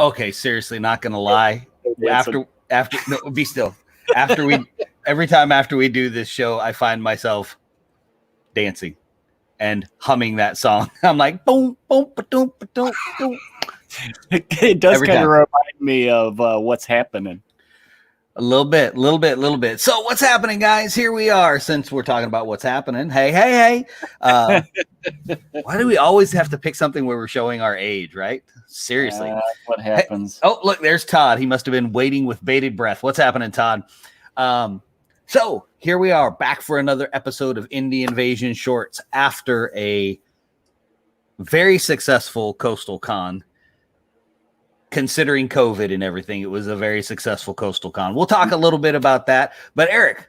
Okay, seriously, not gonna lie. After no, be still. Every time after we do this show, I find myself dancing and humming that song. I'm like, boom, boom, ba-doom, ba-doom, boom. It does kind of remind me of what's happening. A little bit. So what's happening, guys? Here we are, since we're talking about what's happening. Hey. Why do we always have to pick something where we're showing our age, right? Seriously. What happens? Hey, oh, look, there's Todd. He must have been waiting with bated breath. What's happening, Todd? So here we are, back for another episode of Indie Invasion Shorts after a very successful Coastal Con. Considering COVID and everything, it was a very successful Coastal Con. We'll talk a little bit about that. But Eric,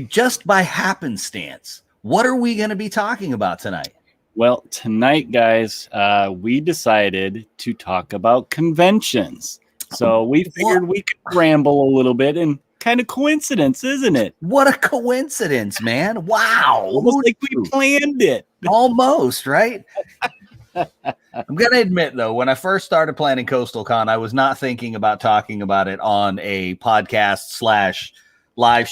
just by happenstance, what are we going to be talking about tonight? Well, tonight, guys, we decided to talk about conventions. So we figured we could ramble a little bit, and kind of coincidence, isn't it? What a coincidence, man. Wow. Almost like we planned it. Almost, right? I'm going to admit, though, when I first started planning Coastal Con, I was not thinking about talking about it on a podcast / live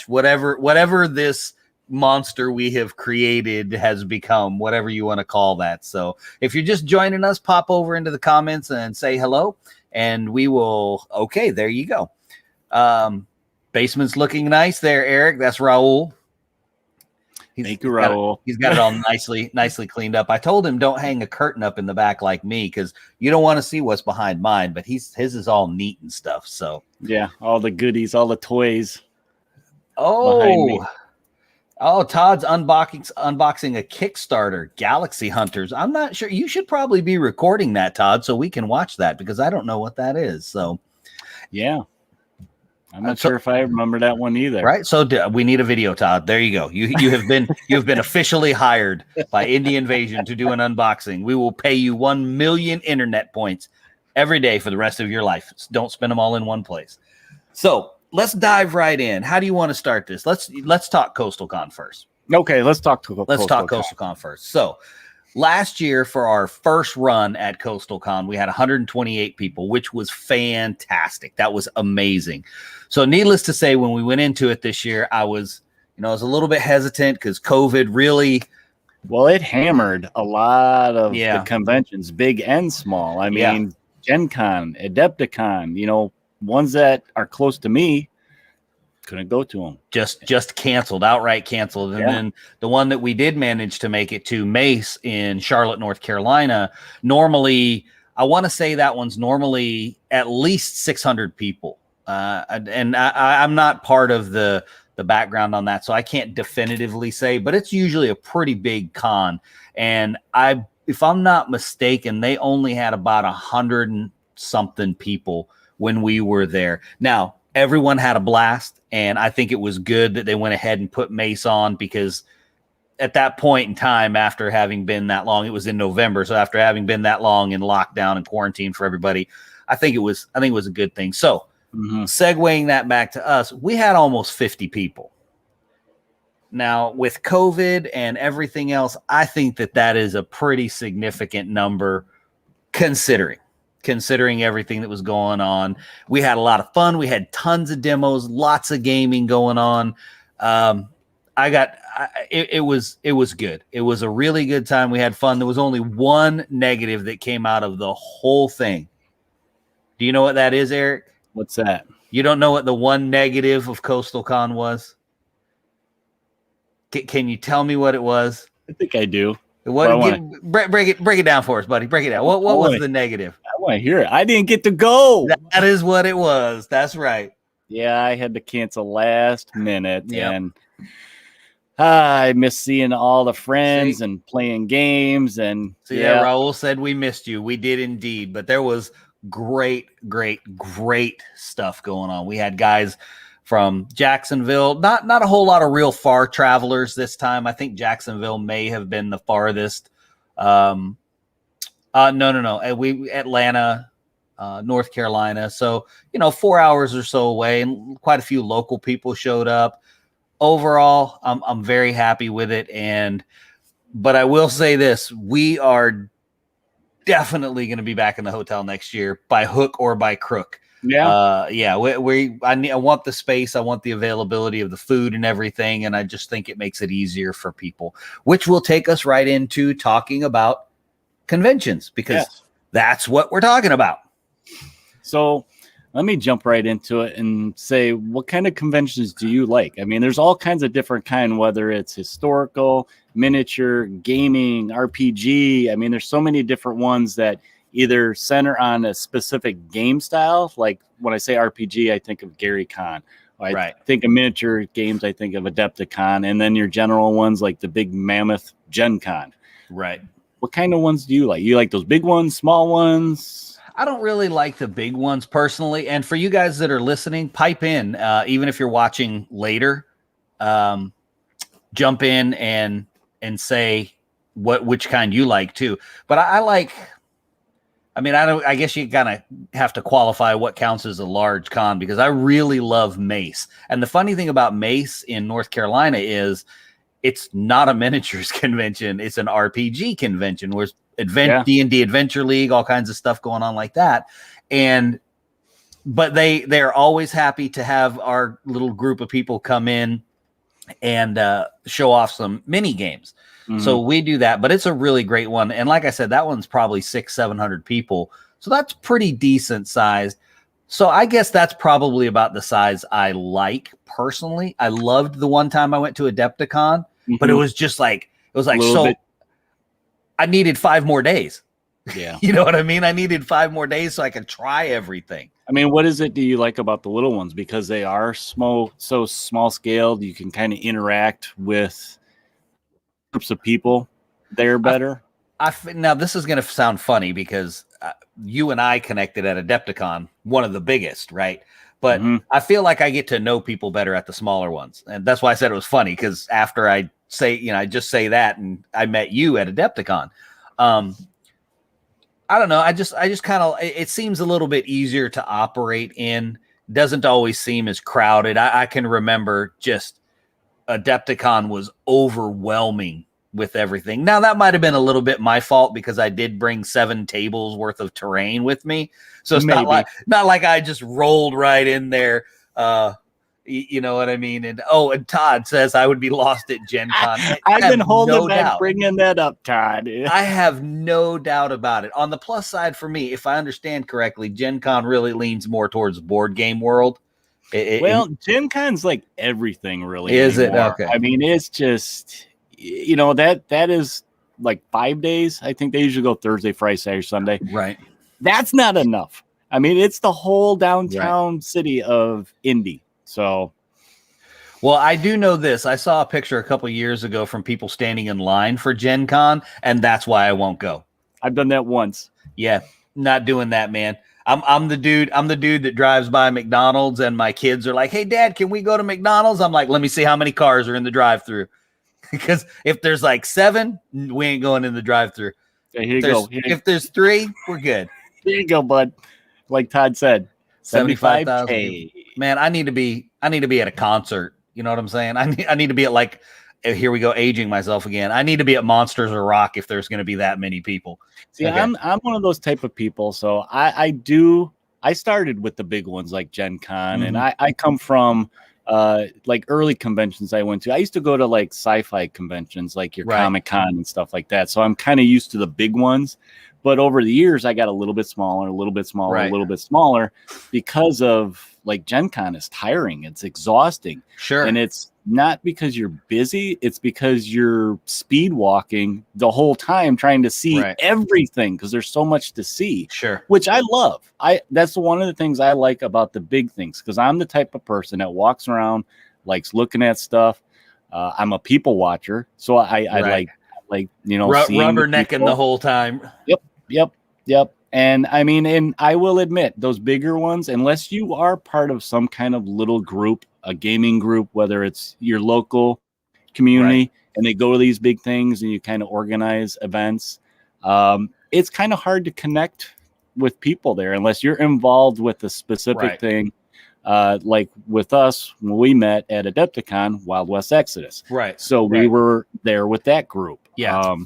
/ whatever this monster we have created has become, whatever you want to call that. So if you're just joining us, pop over into the comments and say hello, and we will. Okay, there you go. Basement's looking nice there, Eric. That's Raul. Thank you, Raul. He's got it all nicely cleaned up. I told him don't hang a curtain up in the back like me, because you don't want to see what's behind mine. But his is all neat and stuff. So yeah, all the goodies, all the toys. Oh, Todd's unboxing a Kickstarter, Galaxy Hunters. I'm not sure. You should probably be recording that, Todd, so we can watch that, because I don't know what that is. So yeah. I'm not sure if I remember that one either. Right. So we need a video, Todd. There you go. You have been officially hired by Indie Invasion to do an unboxing. We will pay you 1 million internet points every day for the rest of your life. Don't spend them all in one place. So let's dive right in. How do you want to start this? Let's talk Coastal Con first. Okay, let's talk Coastal Con first. So last year, for our first run at Coastal Con, we had 128 people, which was fantastic. That was amazing. So needless to say, when we went into it this year, I was a little bit hesitant because COVID really... Well, it hammered a lot of the conventions, big and small. I mean, GenCon, Adepticon, ones that are close to me, couldn't go to them. Just canceled, outright canceled. And then the one that we did manage to make it to, Mace in Charlotte, North Carolina, normally, I want to say that one's normally at least 600 people. And I'm not part of the background on that, so I can't definitively say, but it's usually a pretty big con. And if I'm not mistaken, they only had about 100 and something people when we were there. Now, everyone had a blast, and I think it was good that they went ahead and put Mace on, because at that point in time, after having been that long, it was in November. So after having been that long in lockdown and quarantine for everybody, I think it was a good thing. So segueing that back to us, we had almost 50 people. Now, with COVID and everything else, I think that is a pretty significant number considering everything that was going on. We had a lot of fun. We had tons of demos, lots of gaming going on. It was good. It was a really good time. We had fun. There was only one negative that came out of the whole thing. Do you know what that is, Eric? What's that? You don't know what the one negative of Coastal Con was? Can you tell me what it was? I think I do. Break it down for us, buddy. Break it down. What was the negative? I want to hear it. I didn't get to go. That is what it was. That's right. Yeah, I had to cancel last minute, and I missed seeing all the friends and playing games. And Raul said we missed you. We did indeed, but there was great stuff going on. We had guys from Jacksonville, not a whole lot of real far travelers this time. I think Jacksonville may have been the farthest. No. Atlanta, North Carolina. So, 4 hours or so away, and quite a few local people showed up. Overall, I'm very happy with it. But I will say this, we are definitely going to be back in the hotel next year by hook or by crook. Yeah. I want the space. I want the availability of the food and everything. And I just think it makes it easier for people, which will take us right into talking about conventions, because that's what we're talking about. So let me jump right into it and say, what kind of conventions do you like? I mean, there's all kinds of different kind, whether it's historical, miniature, gaming, RPG. I mean, there's so many different ones that either center on a specific game style. Like when I say RPG, I think of Gary Con. I think of miniature games, I think of Adepticon. And then your general ones like the big mammoth GenCon. Right. What kind of ones do you like? You like those big ones, small ones? I don't really like the big ones personally. And for you guys that are listening, pipe in, even if you're watching later, jump in and say which kind you like too. But I guess you kind of have to qualify what counts as a large con, because I really love Mace. And the funny thing about Mace in North Carolina is it's not a miniatures convention. It's an RPG convention where D&D Adventure League, all kinds of stuff going on like that. But they're always happy to have our little group of people come in and show off some mini games. Mm-hmm. So we do that, but it's a really great one. And like I said, that one's probably 600-700 people. So that's pretty decent sized. So I guess that's probably about the size I like personally. I loved the one time I went to Adepticon, but it was just like, I needed 5 more days. Yeah. You know what I mean? I needed 5 more days so I could try everything. I mean, what is it do you like about the little ones? Because they are so small scaled, you can kind of interact with groups of people there better. Now, this is going to sound funny because you and I connected at Adepticon, one of the biggest, right? But I feel like I get to know people better at the smaller ones. And that's why I said it was funny, because after I just say that and I met you at Adepticon. I don't know. I just kind of, it seems a little bit easier to operate in. Doesn't always seem as crowded. I can remember just Adepticon was overwhelming with everything. Now that might've been a little bit my fault, because I did bring 7 tables worth of terrain with me. So it's not like I just rolled right in there. You know what I mean? And Todd says I would be lost at Gen Con. I've been holding back bringing that up, Todd. I have no doubt about it. On the plus side for me, if I understand correctly, Gen Con really leans more towards board game world. Gen Con's like everything really. Is anymore. It? Okay. I mean, it's just, that is like 5 days. I think they usually go Thursday, Friday, Saturday, Sunday. Right. That's not enough. I mean, it's the whole downtown city of Indy. So, well, I do know this. I saw a picture a couple years ago from people standing in line for Gen Con, and that's why I won't go. I've done that once. Yeah, not doing that, man. I'm the dude that drives by McDonald's and my kids are like, "Hey, Dad, can we go to McDonald's?" I'm like, "Let me see how many cars are in the drive-thru." Because if there's like 7, we ain't going in the drive-thru. Okay, here you go. If there's 3, we're good. Here you go, bud. Like Todd said, 75,000. Man, I need to be at a concert. You know what I'm saying? I need to be at, like, here we go, aging myself again. I need to be at Monsters of Rock if there's going to be that many people. See, okay. I'm one of those type of people. So I started with the big ones like Gen Con, and I come from like early conventions I went to. I used to go to like sci-fi conventions, like your Comic-Con and stuff like that. So I'm kind of used to the big ones. But over the years, I got a little bit smaller, a little bit smaller, because of like Gen Con is tiring. It's exhausting. Sure. And it's not because you're busy. It's because you're speed walking the whole time trying to see everything, because there's so much to see. Sure. Which I love. That's one of the things I like about the big things, because I'm the type of person that walks around, likes looking at stuff. I'm a people watcher. So I like, rubbernecking the whole time. Yep. And I mean, and I will admit, those bigger ones, unless you are part of some kind of little group, a gaming group, whether it's your local community and they go to these big things and you kind of organize events, it's kind of hard to connect with people there unless you're involved with a specific thing. Like with us, when we met at Adepticon, Wild West Exodus. Right. So we were there with that group. Yeah.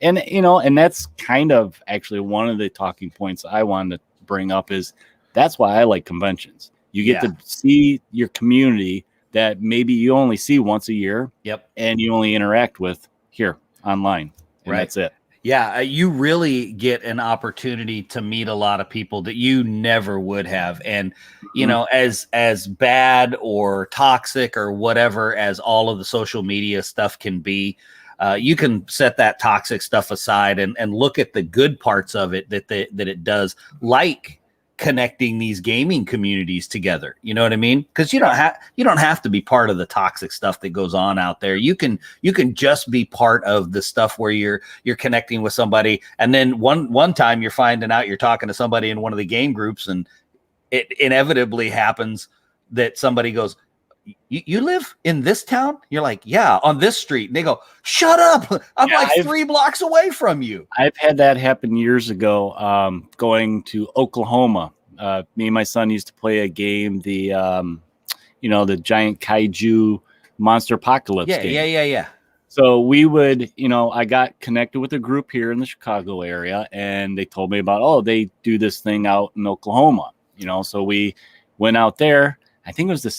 And, you know, and that's kind of actually one of the talking points I wanted to bring up is that's why I like conventions. You get to see your community that maybe you only see once a year. Yep. And you only interact with here online. And that's it. Yeah, you really get an opportunity to meet a lot of people that you never would have. And, you know, as bad or toxic or whatever as all of the social media stuff can be, you can set that toxic stuff aside and look at the good parts of it that it does, like connecting these gaming communities together. You know what I mean? Because you don't have to be part of the toxic stuff that goes on out there. You can just be part of the stuff where you're connecting with somebody, and then one time you're finding out you're talking to somebody in one of the game groups, and it inevitably happens that somebody goes, you live in this town? You're like, yeah, on this street. And they go, shut up. I'm like 3 blocks away from you. I've had that happen years ago, going to Oklahoma. Me and my son used to play a game, the giant kaiju monster apocalypse game. Yeah. So we would, I got connected with a group here in the Chicago area, and they told me about, they do this thing out in Oklahoma, so we went out there. I think it was the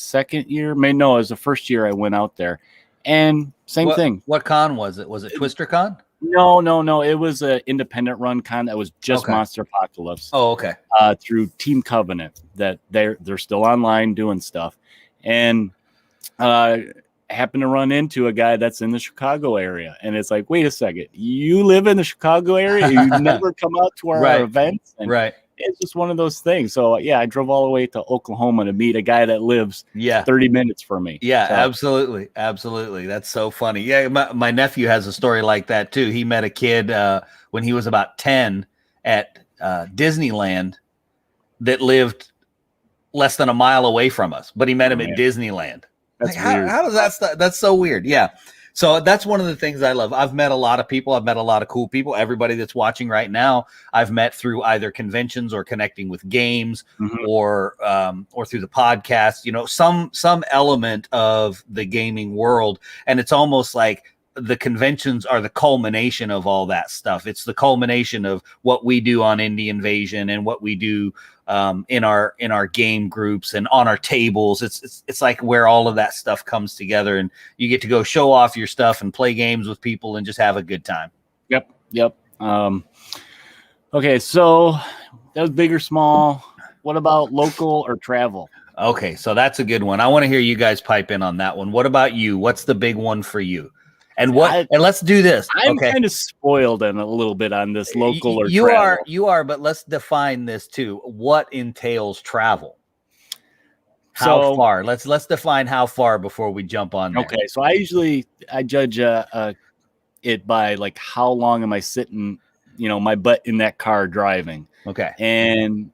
second year. It was the first year I went out there, and same thing. What con was it? Was it Twister Con? No. It was an independent run con that was just Monster Apocalypse. Oh, okay. Through Team Covenant, that they're still online doing stuff, and happened to run into a guy that's in the Chicago area, and it's like, wait a second, you live in the Chicago area? You never come out to our events? And it's just one of those things. So I drove all the way to Oklahoma to meet a guy that lives 30 minutes from me. Absolutely. That's so funny. My nephew has a story like that too. He met a kid when he was about 10 at Disneyland that lived less than a mile away from us, but he met him at Disneyland. That's weird. How does that stuff? That's so weird. Yeah. So that's one of the things I love. I've met a lot of people. I've met a lot of cool people. Everybody that's watching right now, I've met through either conventions or connecting with games, or through the podcast. Some element of the gaming world, and it's almost like the conventions are the culmination of all that stuff. It's the culmination of what we do on Indie Invasion and what we do in our game groups and on our tables. It's like where all of that stuff comes together, and you get to go show off your stuff and play games with people and just have a good time. Yep. Okay, so that was big or small. What about local or travel? Okay, so that's a good one. I want to hear you guys pipe in on that one. What about you? What's the big one for you? And and let's do this. I'm kind of spoiled in a little bit on this local or travel. You are, but let's define this too. What entails travel? How far? Let's define how far before we jump on there. Okay, so I judge it by like how long am I sitting, my butt in that car driving. Okay. And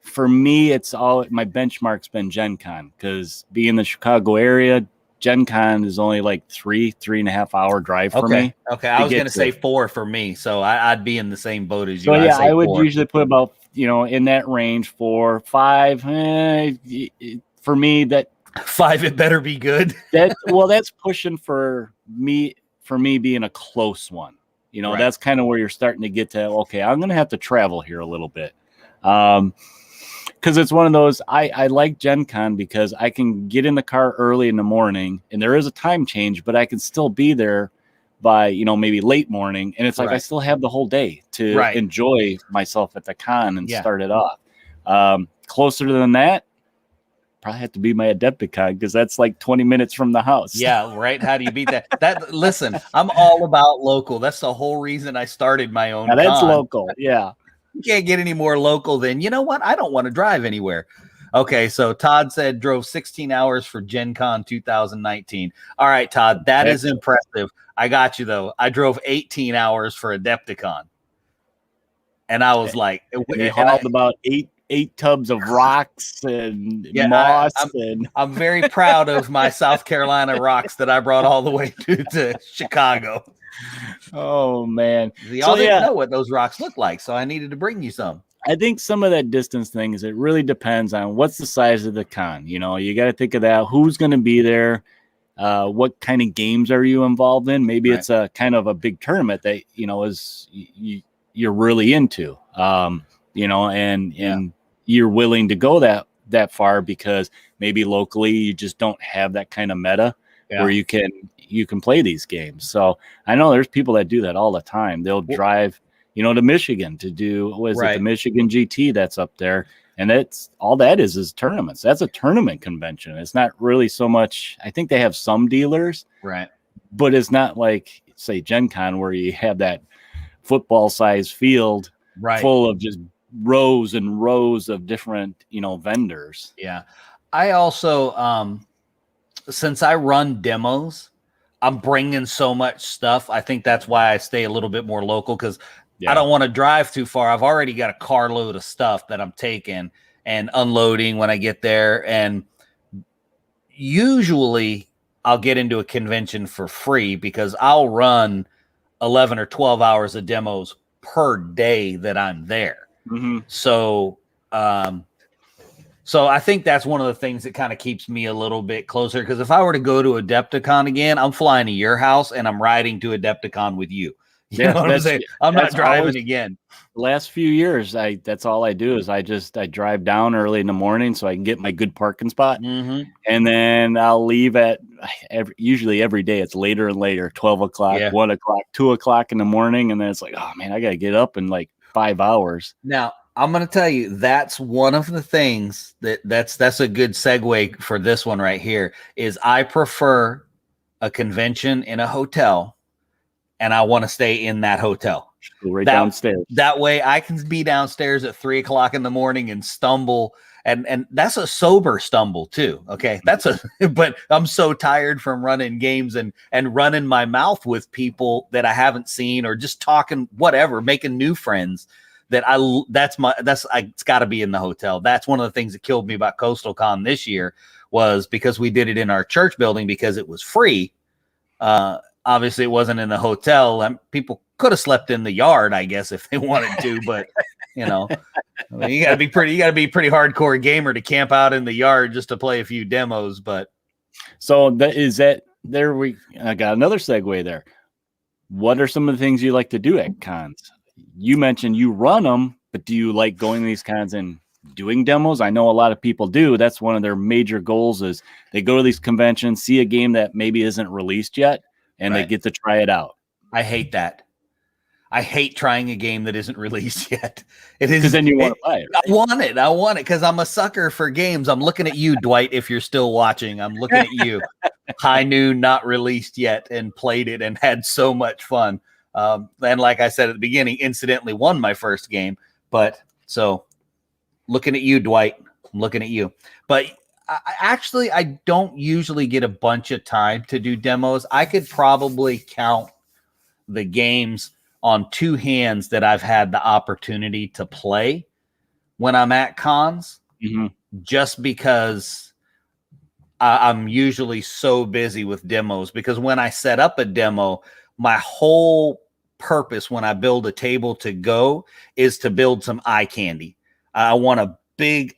for me, it's all my benchmark's been GenCon, because being in the Chicago area, GenCon is only like 3.5 hour drive for me. Okay, I was going to say 4 for me, so I'd be in the same boat as you. So I would usually put about in that range, 4, 5. For me, that 5, it better be good. That's pushing for me being a close one. That's kind of where you're starting to get to. Okay, I'm going to have to travel here a little bit. Because it's one of those, I like GenCon because I can get in the car early in the morning, and there is a time change, but I can still be there by, maybe late morning. And it's like I still have the whole day to enjoy myself at the con and start it off. Closer than that, probably have to be my Adepticon, because that's like 20 minutes from the house. Yeah, right. How do you beat that? Listen, I'm all about local. That's the whole reason I started my own. Now, that's local. Yeah. You can't get any more local than, you know what? I don't want to drive anywhere. Okay, so Todd said drove 16 hours for GenCon 2019. All right, Todd, that is impressive. I got you, though. I drove 18 hours for Adepticon. And I was like... We hauled about eight tubs of rocks and moss. I'm very proud of my South Carolina rocks that I brought all the way to Chicago. Oh man, y'all didn't know what those rocks look like, so I needed to bring you some. I think some of that distance thing is, it really depends on what's the size of the con. You got to think of that. Who's going to be there? what kind of games are you involved in? Maybe it's a kind of a big tournament that, you're really into, and you're willing to go that far because maybe locally you just don't have that kind of meta where you can play these games. So I know there's people that do that all the time. They'll drive, to Michigan to do, the Michigan GT that's up there. And that's all that is tournaments. That's a tournament convention. It's not really so much. I think they have some dealers, right? But it's not like, say, GenCon, where you have that football-sized field full of just rows and rows of different, vendors. Yeah. I also, since I run demos, I'm bringing so much stuff. I think that's why I stay a little bit more local, because I don't want to drive too far. I've already got a carload of stuff that I'm taking and unloading when I get there. And usually I'll get into a convention for free because I'll run 11 or 12 hours of demos per day that I'm there. Mm-hmm. So I think that's one of the things that kind of keeps me a little bit closer, because if I were to go to Adepticon again, I'm flying to your house and I'm riding to Adepticon with you. You know what I'm saying? I'm not driving again. The last few years, that's all I do is I drive down early in the morning so I can get my good parking spot. Mm-hmm. And then I'll leave at usually every day. It's later and later, 12 o'clock, 1 o'clock, 2 o'clock in the morning. And then it's like, oh man, I got to get up in like 5 hours. Now I'm going to tell you, that's one of the things that's a good segue for this one right here is I prefer a convention in a hotel. And I want to stay in that hotel. Go downstairs. That way I can be downstairs at 3 o'clock in the morning and stumble. And that's a sober stumble too. Okay. But I'm so tired from running games and running my mouth with people that I haven't seen, or just talking, whatever, making new friends it's gotta be in the hotel. That's one of the things that killed me about Coastal Con this year, was because we did it in our church building because it was free. Obviously, it wasn't in the hotel. People could have slept in the yard, I guess, if they wanted to. But you gotta be pretty hardcore gamer to camp out in the yard just to play a few demos. But so I got another segue there. What are some of the things you like to do at cons? You mentioned you run them, but do you like going to these cons and doing demos? I know a lot of people do. That's one of their major goals is they go to these conventions, see a game that maybe isn't released yet, and they get to try it out. I hate that. I hate trying a game that isn't released yet. It is because then you want to buy it. Right? I want it because I'm a sucker for games. I'm looking at you, Dwight. If you're still watching, I'm looking at you. High Noon, not released yet, and played it and had so much fun. And like I said at the beginning, incidentally won my first game. But so looking at you, Dwight. I'm looking at you. But I don't usually get a bunch of time to do demos. I could probably count the games on 2 hands that I've had the opportunity to play when I'm at cons, just because I'm usually so busy with demos. Because when I set up a demo, my whole purpose when I build a table to go is to build some eye candy. I want a big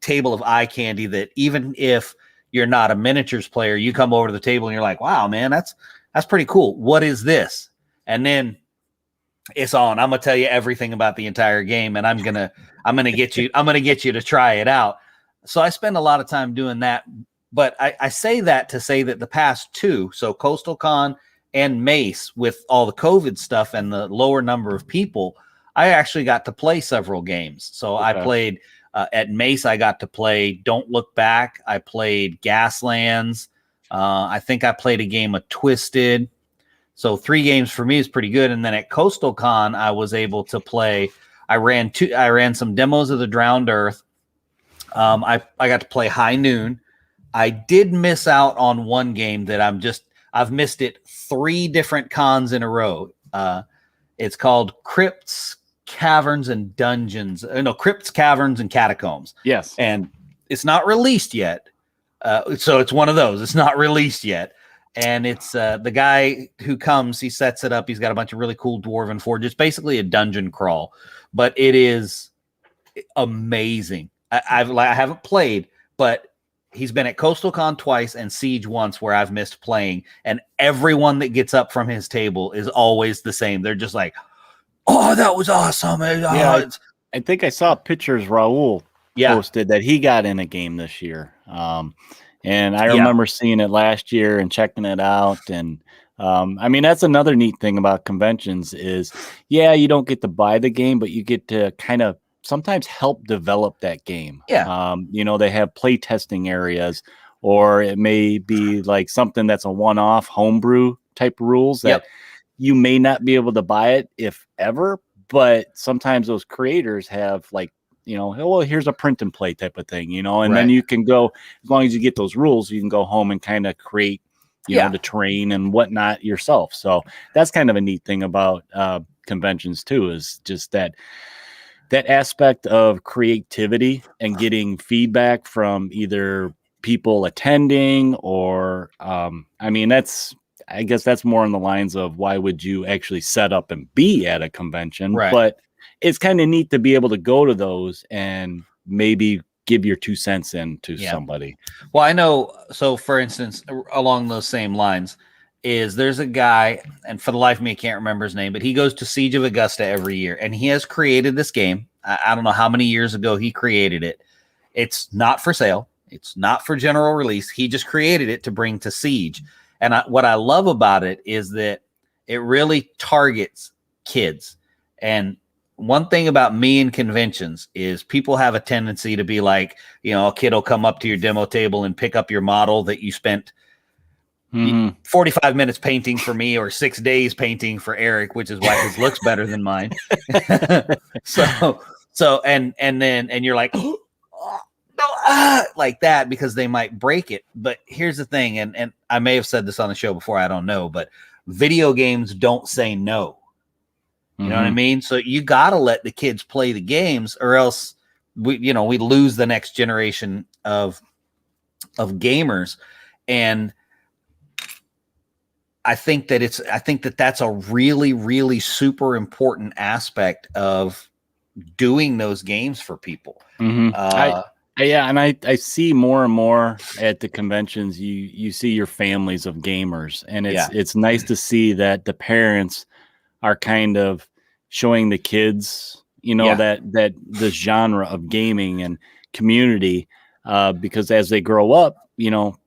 table of eye candy that even if you're not a miniatures player, you come over to the table and you're like, wow, man, that's pretty cool. What is this? And then it's on. I'm gonna tell you everything about the entire game, and I'm gonna get you to try it out. So I spend a lot of time doing that. But I say that to say that the past 2, so Coastal Con and Mace, with all the COVID stuff and the lower number of people, I actually got to play several games. So I played at Mace. I got to play Don't Look Back. I played Gaslands. I think I played a game of Twisted. So 3 games for me is pretty good. And then at Coastal Con, I was able to play. I ran some demos of the Drowned Earth. I got to play High Noon. I did miss out on one game that I've missed it 3 different cons in a row. It's called Crypts, Caverns, and Dungeons. Crypts, Caverns, and Catacombs. Yes. And it's not released yet. So it's one of those. It's not released yet. And it's the guy who comes, he sets it up. He's got a bunch of really cool dwarven forges. It's basically a dungeon crawl, but it is amazing. I haven't played, but he's been at Coastal Con twice and Siege once where I've missed playing, and everyone that gets up from his table is always the same. They're just like, oh, that was awesome. I think I saw pictures Raul posted that he got in a game this year. And I remember seeing it last year and checking it out. And I mean, that's another neat thing about conventions is, you don't get to buy the game, but you get to kind of sometimes help develop that game. They have play testing areas, or it may be like something that's a one-off homebrew type rules that you may not be able to buy it if ever, but sometimes those creators have like, well, here's a print and play type of thing, and then you can go, as long as you get those rules, you can go home and kind of create, the terrain and whatnot yourself. So that's kind of a neat thing about conventions too, is just that aspect of creativity and getting feedback from either people attending or, I guess that's more on the lines of why would you actually set up and be at a convention, but it's kind of neat to be able to go to those and maybe give your 2 cents in to somebody. Well, I know. So for instance, along those same lines there's a guy, and for the life of me, I can't remember his name, but he goes to Siege of Augusta every year, and he has created this game. I don't know how many years ago he created it. It's not for sale. It's not for general release. He just created it to bring to Siege. And what I love about it is that it really targets kids. And one thing about me in conventions is people have a tendency to be like, a kid will come up to your demo table and pick up your model that you spent 45 minutes painting for me or 6 days painting for Eric, which is why his looks better than mine. And you're like, oh, no, like that, because they might break it. But here's the thing, and I may have said this on the show before, I don't know, but video games don't say no. You know what I mean? So you got to let the kids play the games, or else we lose the next generation of gamers. And I think that that's a really, really super important aspect of doing those games for people. I see more and more at the conventions. You see your families of gamers, and it's nice to see that the parents are kind of showing the kids, that the genre of gaming and community, because as they grow up,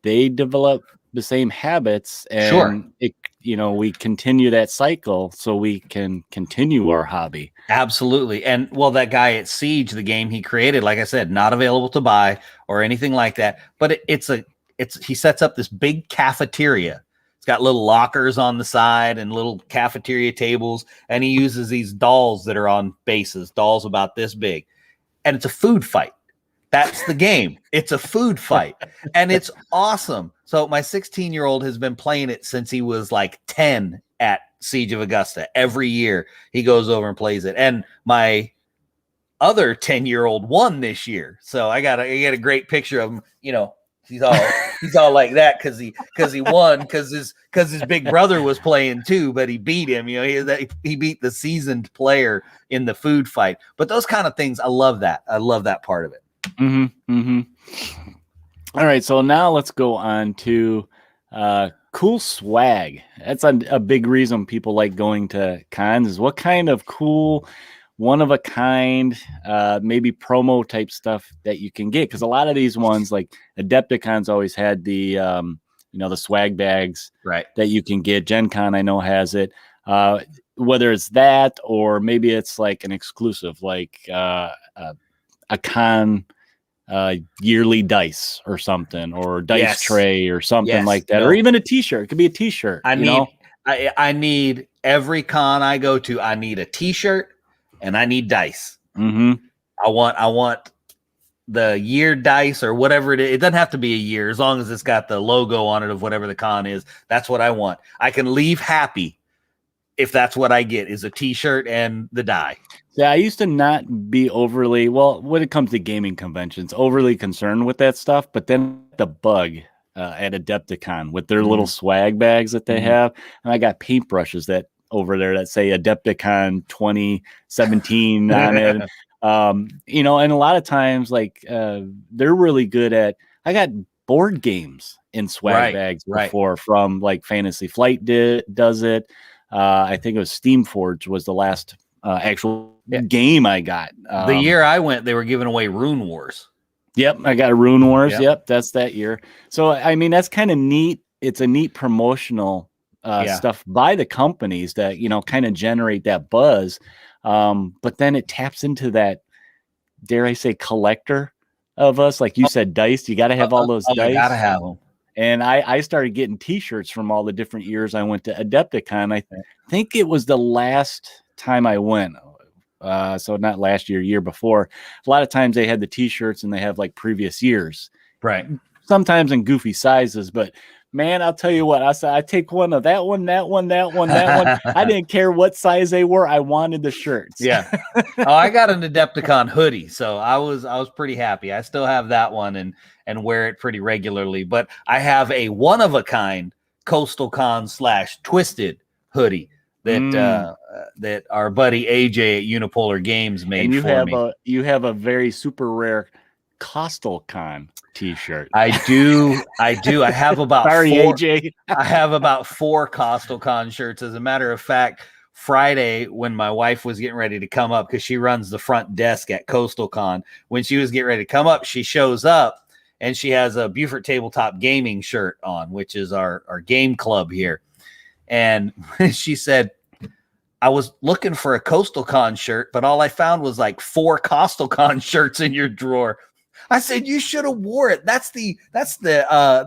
they develop the same habits, and we continue that cycle so we can continue our hobby. Absolutely. And well, that guy at Siege, the game he created, like I said, not available to buy or anything like that, but he sets up this big cafeteria. It's got little lockers on the side and little cafeteria tables, and he uses these dolls that are on bases, dolls about this big, and it's a food fight. That's the game. It's a food fight, and it's awesome. So my 16-year-old has been playing it since he was like 10 at Siege of Augusta. Every year he goes over and plays it. And my other 10-year-old won this year. So I got a great picture of him. He's all like that because he won because his big brother was playing too, but he beat him. He beat the seasoned player in the food fight. But those kind of things, I love that. I love that part of it. All right, so now let's go on to cool swag. That's a big reason people like going to cons, is what kind of cool, one of a kind, maybe promo type stuff that you can get. Because a lot of these ones, like Adepticon's always had the the swag bags that you can get. GenCon I know has it. Whether it's that or maybe it's like an exclusive, like a con yearly dice or something, or dice tray or something like that, or even a t-shirt. It could be a t-shirt. I need every con I go to, I need a t-shirt and I need dice. I want the year dice or whatever it is. It doesn't have to be a year, as long as it's got the logo on it of whatever the con is. That's what I want. I can leave happy if that's what I get, is a t-shirt and the die. Yeah, I used to not be overly, when it comes to gaming conventions, overly concerned with that stuff. But then the bug at Adepticon with their little swag bags that they have. And I got paintbrushes that over there that say Adepticon 2017 on it. And a lot of times, like, they're really good at, I got board games in swag bags before from like Fantasy Flight does it. I think it was Steamforge was the last actual game I got. The year I went, they were giving away Rune Wars. Yep, I got a Rune Wars. Yep, that's that year. So, I mean, that's kind of neat. It's a neat promotional stuff by the companies that, you know, kind of generate that buzz. But then it taps into that, dare I say, collector of us. Like you said, dice. You got to have all those dice. You got to have them. And I started getting T-shirts from all the different years I went to Adepticon. I think it was the last time I went. So not last year, year before. A lot of times they had the T-shirts and they have like previous years. Right. Sometimes in goofy sizes, but man, I'll tell you what, I said, I take one of that one. I didn't care what size they were. I wanted the shirts. Yeah. Oh, I got an Adepticon hoodie, so I was pretty happy. I still have that one and wear it pretty regularly, but I have a one of a kind Coastal Con / Twisted hoodie that our buddy AJ at Unipolar Games made for me. You have a very super rare Coastal Con T-shirt. I do. I have about AJ. I have about 4 Coastal Con shirts. As a matter of fact, Friday, when my wife was getting ready to come up, because she runs the front desk at Coastal Con, when she was getting ready to come up, she shows up and she has a Beaufort Tabletop Gaming shirt on, which is our game club here. And she said, I was looking for a Coastal Con shirt, but all I found was like 4 Coastal Con shirts in your drawer. I said, you should have wore it. That's the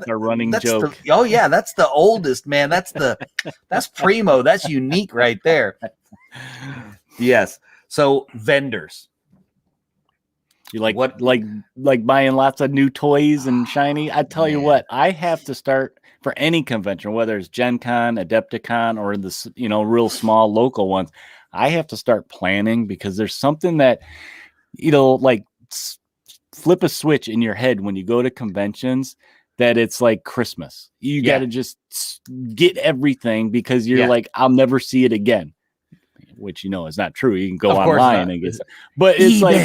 running joke. Oh yeah. That's the oldest, man. That's primo. That's unique right there. Yes. So vendors. You like what, like buying lots of new toys and shiny. I tell you what, I have to start for any convention, whether it's GenCon, Adepticon, or the, you know, real small local ones. I have to start planning because there's something that, you know, like flip a switch in your head when you go to conventions that it's like Christmas. You got to just get everything because you're like, I'll never see it again, which, you know, is not true. You can go online and get stuff. But it's like,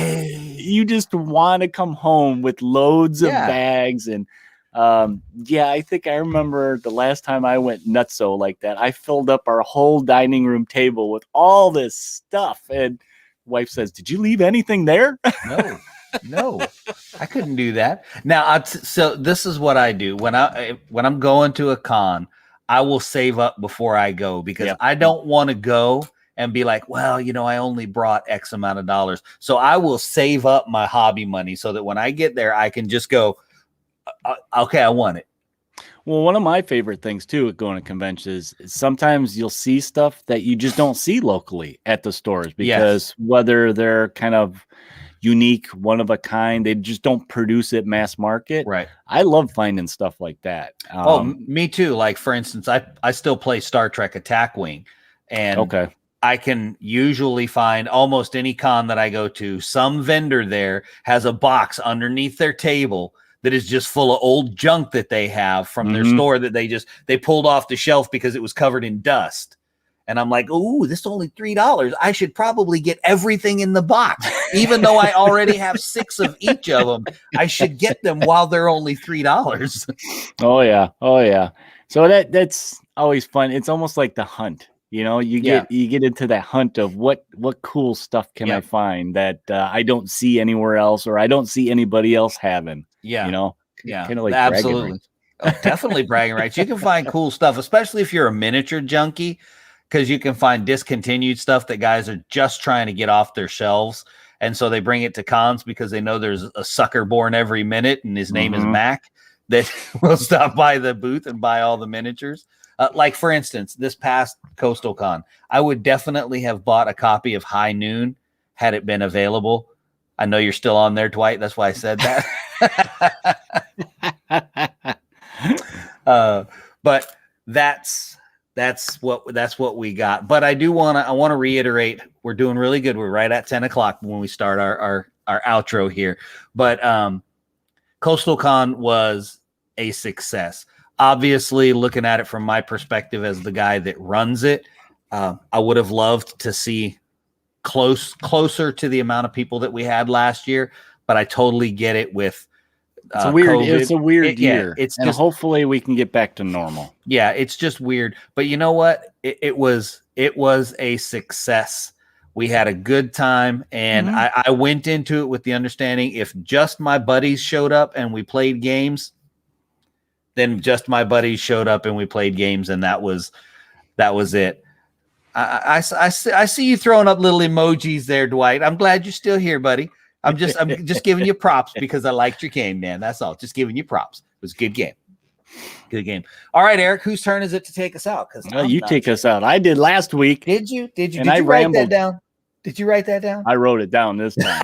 you just want to come home with loads of bags. And I think I remember the last time I went nutso like that, I filled up our whole dining room table with all this stuff. And wife says, did you leave anything there? No, I couldn't do that. Now, so this is what I do when I'm going to a con. I will save up before I go because I don't want to go and be like, well, you know, I only brought X amount of dollars. So I will save up my hobby money so that when I get there, I can just go, okay, I want it. Well, one of my favorite things too at going to conventions is sometimes you'll see stuff that you just don't see locally at the stores because whether they're kind of unique, one of a kind, they just don't produce it mass market. Right. I love finding stuff like that. Me too. Like for instance, I still play Star Trek Attack Wing, and I can usually find almost any con that I go to. Some vendor there has a box underneath their table that is just full of old junk that they have from their store that they pulled off the shelf because it was covered in dust. And I'm like, ooh, this is only $3. I should probably get everything in the box. Even though I already have 6 of each of them, I should get them while they're only $3. Oh yeah. So that's always fun. It's almost like the hunt. You know, you get into that hunt of what cool stuff can I find that I don't see anywhere else or I don't see anybody else having. Yeah. You know? Yeah. Kind of like absolutely. Definitely bragging rights. You can find cool stuff, especially if you're a miniature junkie. Because you can find discontinued stuff that guys are just trying to get off their shelves. And so they bring it to cons because they know there's a sucker born every minute and his name is Mac that will stop by the booth and buy all the miniatures. Like, for instance, this past Coastal Con, I would definitely have bought a copy of High Noon had it been available. I know you're still on there, Dwight. That's why I said that. But that's what we got. But I want to reiterate, we're doing really good. We're right at 10 o'clock when we start our outro here. But Coastal Con was a success. Obviously, looking at it from my perspective as the guy that runs it, I would have loved to see closer to the amount of people that we had last year. But I totally get it with It's a weird. COVID. It's a weird year. Yeah, it's and just, hopefully we can get back to normal. Yeah, it's just weird. But you know what? It was a success. We had a good time, and I went into it with the understanding if just my buddies showed up and we played games, then just my buddies showed up and we played games, and that was it. I see you throwing up little emojis there, Dwight. I'm glad you're still here, buddy. I'm just giving you props because I liked your game, man. That's all. Just giving you props. It was a good game. Good game. All right, Eric, whose turn is it to take us out? Because you take us out. I did last week. Did you? And did you write that down? Did you write that down? I wrote it down this time.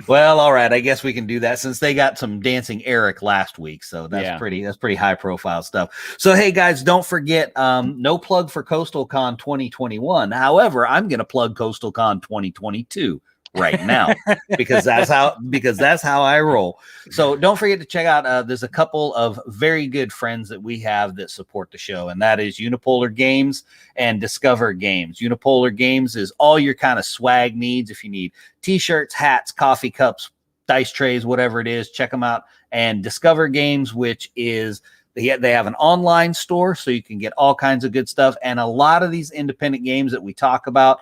Well, all right. I guess we can do that since they got some dancing Eric last week. So that's pretty high profile stuff. So, hey guys, don't forget, no plug for CoastalCon 2021. However, I'm going to plug CoastalCon 2022 right now because that's how I roll. So don't forget to check out, there's a couple of very good friends that we have that support the show, and that is Unipolar Games and Discover Games. Unipolar Games is all your kind of swag needs. If you need t-shirts, hats, coffee cups, dice trays, whatever it is, check them out. And Discover Games, which is they have an online store, so you can get all kinds of good stuff. And a lot of these independent games that we talk about,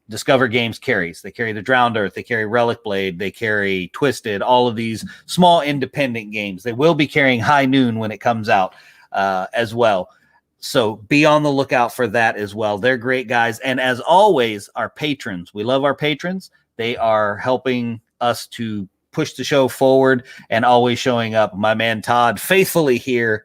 Discover Games carries. They carry the Drowned Earth, they carry Relic Blade, they carry Twisted, all of these small independent games. They will be carrying High Noon when it comes out as well. So be on the lookout for that as well. They're great guys. And as always, our patrons. We love our patrons. They are helping us to push the show forward and always showing up. My man Todd faithfully here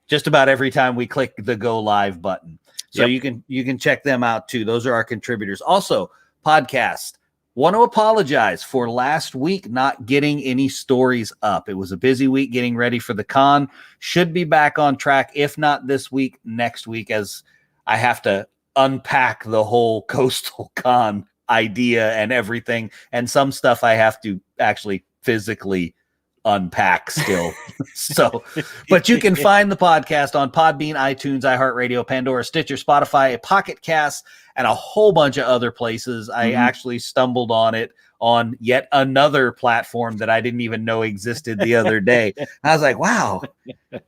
just about every time we click the go live button. So you can check them out too. Those are our contributors. Also, podcast. Want to apologize for last week not getting any stories up. It was a busy week getting ready for the con. Should be back on track. If not this week, next week, as I have to unpack the whole Coastal Con idea and everything. And some stuff I have to actually physically unpack still. So, but you can find the podcast on Podbean, iTunes, iHeartRadio, Pandora, Stitcher, Spotify, Pocket Cast, and a whole bunch of other places. I actually stumbled on it on yet another platform that I didn't even know existed the other day. I was like, wow,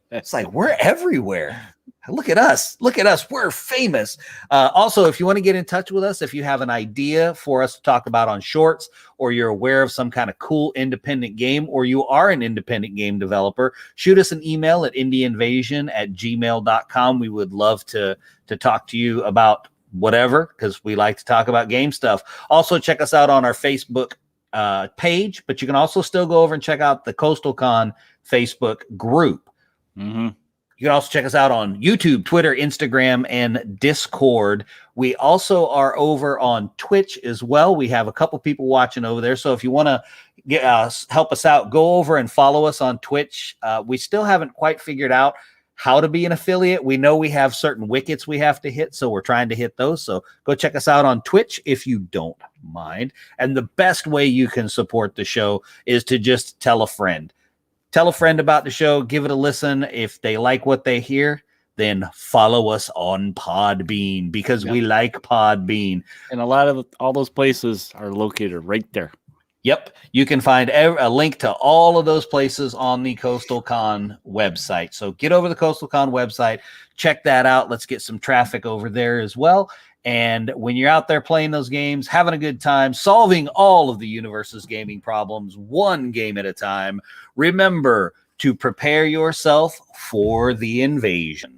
it's like we're everywhere. Look at us. Look at us. We're famous. Also, if you want to get in touch with us, if you have an idea for us to talk about on Shorts, or you're aware of some kind of cool independent game, or you are an independent game developer, shoot us an email at indieinvasion@gmail.com. We would love to talk to you about whatever, because we like to talk about game stuff. Also, check us out on our Facebook page, but you can also still go over and check out the CoastalCon Facebook group. You can also check us out on YouTube, Twitter, Instagram, and Discord. We also are over on Twitch as well. We have a couple people watching over there. So if you want to help us out, go over and follow us on Twitch. We still haven't quite figured out how to be an affiliate. We know we have certain wickets we have to hit, so we're trying to hit those. So go check us out on Twitch if you don't mind. And the best way you can support the show is to just tell a friend. Tell a friend about the show. Give it a listen. If they like what they hear, then follow us on Podbean, because we like Podbean. And all those places are located right there. Yep. You can find a link to all of those places on the CoastalCon website. So get over the CoastalCon website. Check that out. Let's get some traffic over there as well. And when you're out there playing those games, having a good time, solving all of the universe's gaming problems, one game at a time, remember to prepare yourself for the invasion.